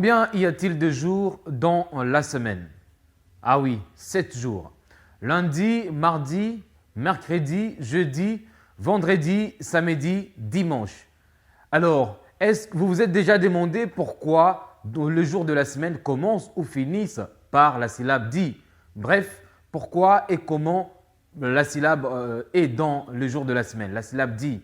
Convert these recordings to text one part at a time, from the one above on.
Combien y a-t-il de jours dans la semaine? Ah oui, 7 jours. Lundi, mardi, mercredi, jeudi, vendredi, samedi, dimanche. Alors, est-ce que vous vous êtes déjà demandé pourquoi le jour de la semaine commence ou finisse par la syllabe dit? Bref, pourquoi et comment la syllabe est dans le jour de la semaine, la syllabe dit.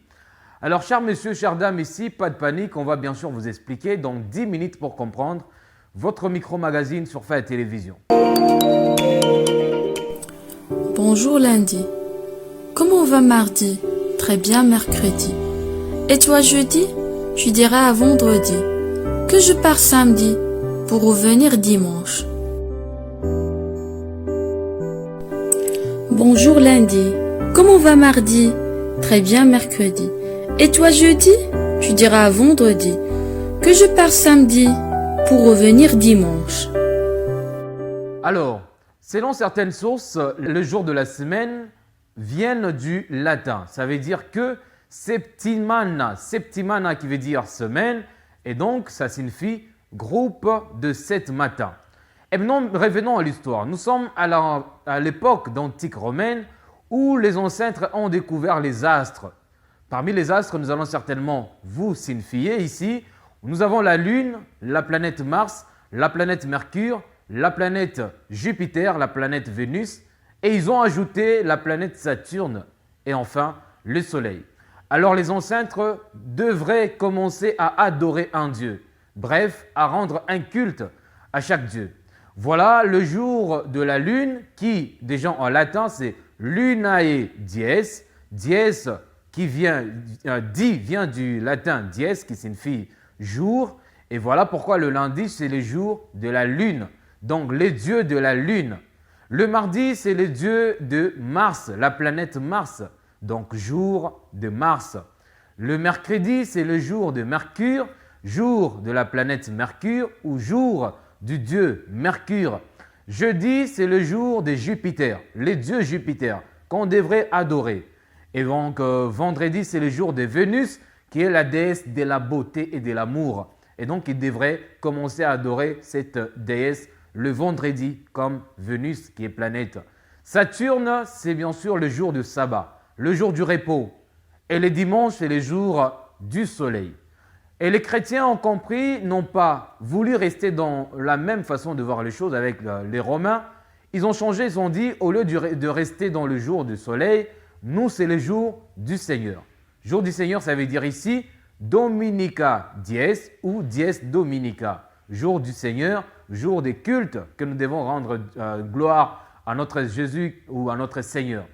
Alors, chers messieurs, chères dames, ici, pas de panique, on va bien sûr vous expliquer dans 10 minutes pour comprendre votre micro-magazine sur Fait Télévision. Bonjour lundi. Comment va mardi? Très bien mercredi. Et toi jeudi? Je dirais à vendredi. Que je pars samedi pour revenir dimanche. Bonjour lundi. Comment va mardi? Très bien mercredi. Et toi jeudi? Je dirais à vendredi. Que je pars samedi pour revenir dimanche. Alors, selon certaines sources, le jour de la semaine vient du latin. Ça veut dire que septimana qui veut dire semaine, et donc ça signifie groupe de 7 matins. Et maintenant, revenons à l'histoire. Nous sommes à l'époque d'antique romaine où les ancêtres ont découvert les astres. Parmi les astres, nous allons certainement vous signifier ici. Nous avons la Lune, la planète Mars, la planète Mercure, la planète Jupiter, la planète Vénus, et ils ont ajouté la planète Saturne et enfin le Soleil. Alors les ancêtres devraient commencer à adorer un Dieu, bref, à rendre un culte à chaque Dieu. Voilà le jour de la Lune qui, déjà en latin, c'est Lunae dies, dies qui vient, vient du latin dies qui signifie jour, et voilà pourquoi le lundi c'est le jour de la Lune. Donc, les dieux de la Lune. Le mardi, c'est le dieu de Mars, la planète Mars. Donc, jour de Mars. Le mercredi, c'est le jour de Mercure, jour de la planète Mercure ou jour du dieu Mercure. Jeudi, c'est le jour de Jupiter, les dieux Jupiter, qu'on devrait adorer. Et donc, vendredi, c'est le jour de Vénus, qui est la déesse de la beauté et de l'amour. Et donc, il devrait commencer à adorer cette déesse le vendredi comme Vénus qui est planète. Saturne, c'est bien sûr le jour du sabbat, le jour du repos. Et les dimanches, c'est le jour du soleil. Et les chrétiens ont compris, n'ont pas voulu rester dans la même façon de voir les choses avec les Romains. Ils ont changé, ils ont dit, au lieu de rester dans le jour du soleil, nous, c'est le jour du Seigneur. Jour du Seigneur, ça veut dire ici Dominica dies ou dies Dominica. Jour du Seigneur, jour des cultes que nous devons rendre gloire à notre Jésus ou à notre Seigneur.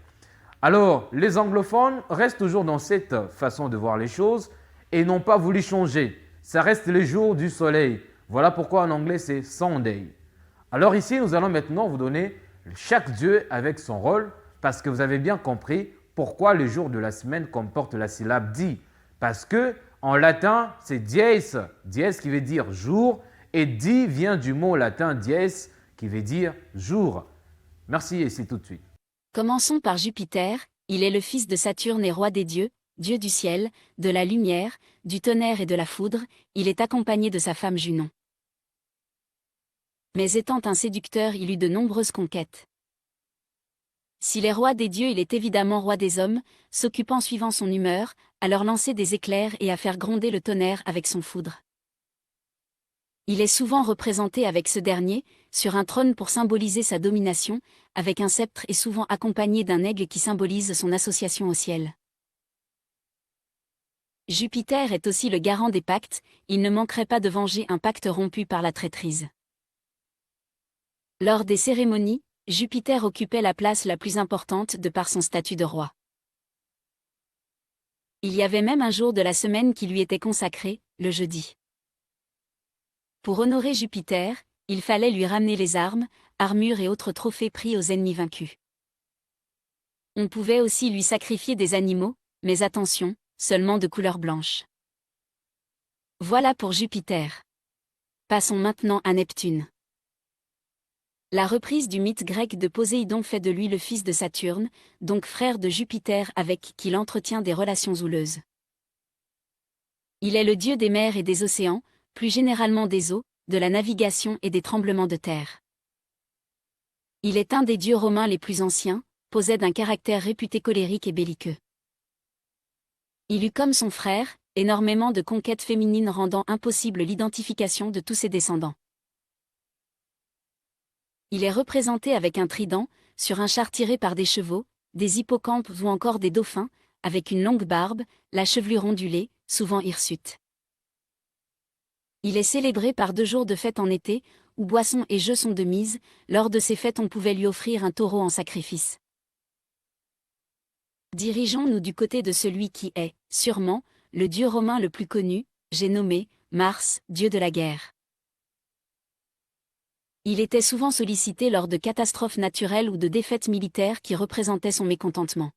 Alors, les anglophones restent toujours dans cette façon de voir les choses et n'ont pas voulu changer. Ça reste le jour du soleil. Voilà pourquoi en anglais c'est Sunday. Alors ici, nous allons maintenant vous donner chaque Dieu avec son rôle parce que vous avez bien compris pourquoi le jour de la semaine comporte la syllabe di. Parce que en latin, c'est dies, dies qui veut dire jour, et di vient du mot latin dies qui veut dire jour. Merci et c'est tout de suite. Commençons par Jupiter, il est le fils de Saturne et roi des dieux, dieu du ciel, de la lumière, du tonnerre et de la foudre, il est accompagné de sa femme Junon. Mais étant un séducteur, il eut de nombreuses conquêtes. S'il est roi des dieux, il est évidemment roi des hommes, s'occupant suivant son humeur, à leur lancer des éclairs et à faire gronder le tonnerre avec son foudre. Il est souvent représenté avec ce dernier, sur un trône pour symboliser sa domination, avec un sceptre et souvent accompagné d'un aigle qui symbolise son association au ciel. Jupiter est aussi le garant des pactes, il ne manquerait pas de venger un pacte rompu par la traîtrise. Lors des cérémonies, Jupiter occupait la place la plus importante de par son statut de roi. Il y avait même un jour de la semaine qui lui était consacré, le jeudi. Pour honorer Jupiter, il fallait lui ramener les armes, armures et autres trophées pris aux ennemis vaincus. On pouvait aussi lui sacrifier des animaux, mais attention, seulement de couleur blanche. Voilà pour Jupiter. Passons maintenant à Neptune. La reprise du mythe grec de Poséidon fait de lui le fils de Saturne, donc frère de Jupiter avec qui il entretient des relations houleuses. Il est le dieu des mers et des océans, plus généralement des eaux, de la navigation et des tremblements de terre. Il est un des dieux romains les plus anciens, possède un caractère réputé colérique et belliqueux. Il eut comme son frère, énormément de conquêtes féminines rendant impossible l'identification de tous ses descendants. Il est représenté avec un trident, sur un char tiré par des chevaux, des hippocampes ou encore des dauphins, avec une longue barbe, la chevelure ondulée, souvent hirsute. Il est célébré par 2 jours de fête en été, où boissons et jeux sont de mise. Lors de ces fêtes on pouvait lui offrir un taureau en sacrifice. Dirigeons-nous du côté de celui qui est, sûrement, le dieu romain le plus connu, j'ai nommé Mars, dieu de la guerre. Il était souvent sollicité lors de catastrophes naturelles ou de défaites militaires qui représentaient son mécontentement.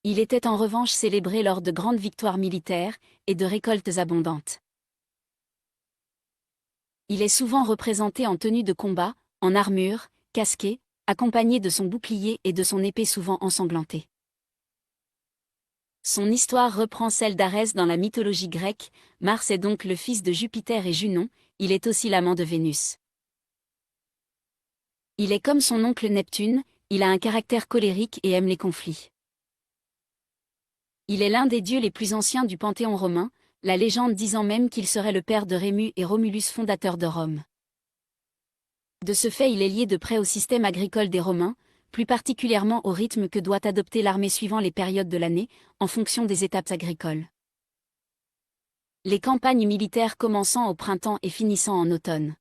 Il était en revanche célébré lors de grandes victoires militaires et de récoltes abondantes. Il est souvent représenté en tenue de combat, en armure, casqué, accompagné de son bouclier et de son épée souvent ensanglantée. Son histoire reprend celle d'Arès dans la mythologie grecque. Mars est donc le fils de Jupiter et Junon, il est aussi l'amant de Vénus. Il est comme son oncle Neptune, il a un caractère colérique et aime les conflits. Il est l'un des dieux les plus anciens du panthéon romain, la légende disant même qu'il serait le père de Rémus et Romulus fondateurs de Rome. De ce fait il est lié de près au système agricole des Romains, plus particulièrement au rythme que doit adopter l'armée suivant les périodes de l'année, en fonction des étapes agricoles. Les campagnes militaires commençant au printemps et finissant en automne.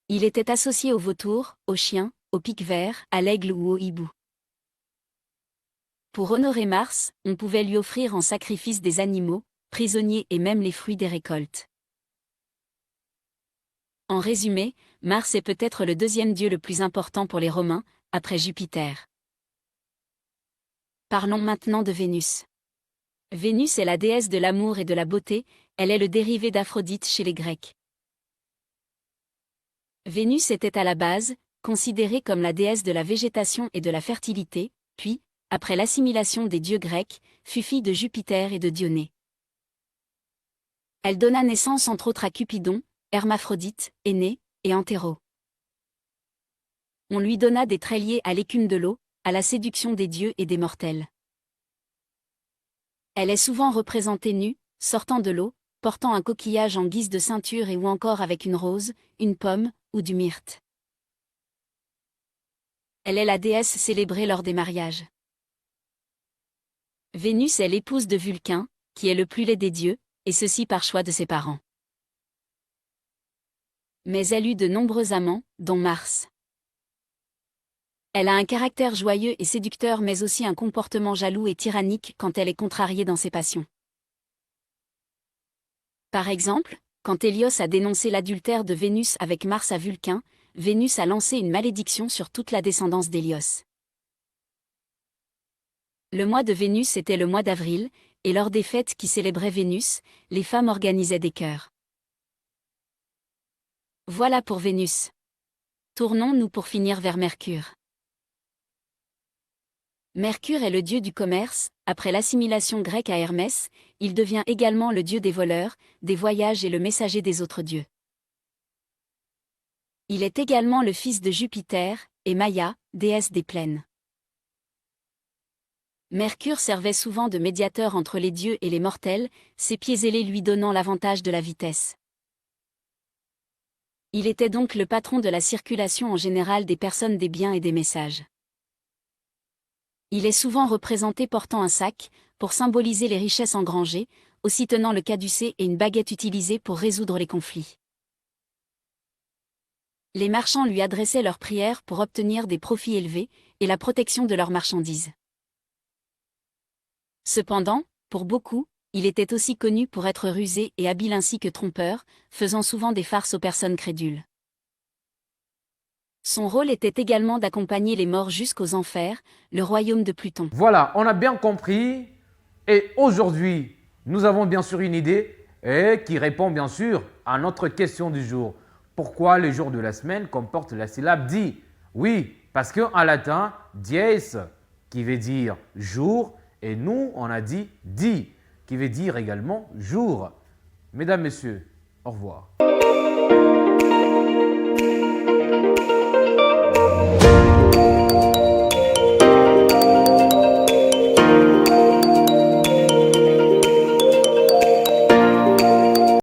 Il était associé au vautour, au chien, au pic-vert, à l'aigle ou au hibou. Pour honorer Mars, on pouvait lui offrir en sacrifice des animaux, prisonniers et même les fruits des récoltes. En résumé, Mars est peut-être le 2e dieu le plus important pour les Romains, après Jupiter. Parlons maintenant de Vénus. Vénus est la déesse de l'amour et de la beauté, elle est le dérivé d'Aphrodite chez les Grecs. Vénus était à la base, considérée comme la déesse de la végétation et de la fertilité, puis, après l'assimilation des dieux grecs, fut fille de Jupiter et de Dionée. Elle donna naissance entre autres à Cupidon, Hermaphrodite, Énée, et Antéro. On lui donna des traits liés à l'écume de l'eau, à la séduction des dieux et des mortels. Elle est souvent représentée nue, sortant de l'eau, portant un coquillage en guise de ceinture ou encore avec une rose, une pomme, ou du myrte. Elle est la déesse célébrée lors des mariages. Vénus est l'épouse de Vulcain, qui est le plus laid des dieux, et ceci par choix de ses parents. Mais elle eut de nombreux amants, dont Mars. Elle a un caractère joyeux et séducteur mais aussi un comportement jaloux et tyrannique quand elle est contrariée dans ses passions. Par exemple, quand Hélios a dénoncé l'adultère de Vénus avec Mars à Vulcain, Vénus a lancé une malédiction sur toute la descendance d'Hélios. Le mois de Vénus était le mois d'avril, et lors des fêtes qui célébraient Vénus, les femmes organisaient des chœurs. Voilà pour Vénus. Tournons-nous pour finir vers Mercure. Mercure est le dieu du commerce, après l'assimilation grecque à Hermès, il devient également le dieu des voleurs, des voyages et le messager des autres dieux. Il est également le fils de Jupiter, et Maia, déesse des plaines. Mercure servait souvent de médiateur entre les dieux et les mortels, ses pieds ailés lui donnant l'avantage de la vitesse. Il était donc le patron de la circulation en général des personnes, des biens et des messages. Il est souvent représenté portant un sac, pour symboliser les richesses engrangées, aussi tenant le caducée et une baguette utilisée pour résoudre les conflits. Les marchands lui adressaient leurs prières pour obtenir des profits élevés, et la protection de leurs marchandises. Cependant, pour beaucoup, il était aussi connu pour être rusé et habile ainsi que trompeur, faisant souvent des farces aux personnes crédules. Son rôle était également d'accompagner les morts jusqu'aux enfers, le royaume de Pluton. Voilà, on a bien compris. Et aujourd'hui, nous avons bien sûr une idée et qui répond bien sûr à notre question du jour. Pourquoi les jours de la semaine comportent la syllabe di? Oui, parce qu'en latin, dies, qui veut dire jour, et nous, on a dit di, qui veut dire également jour. Mesdames, Messieurs, Au revoir.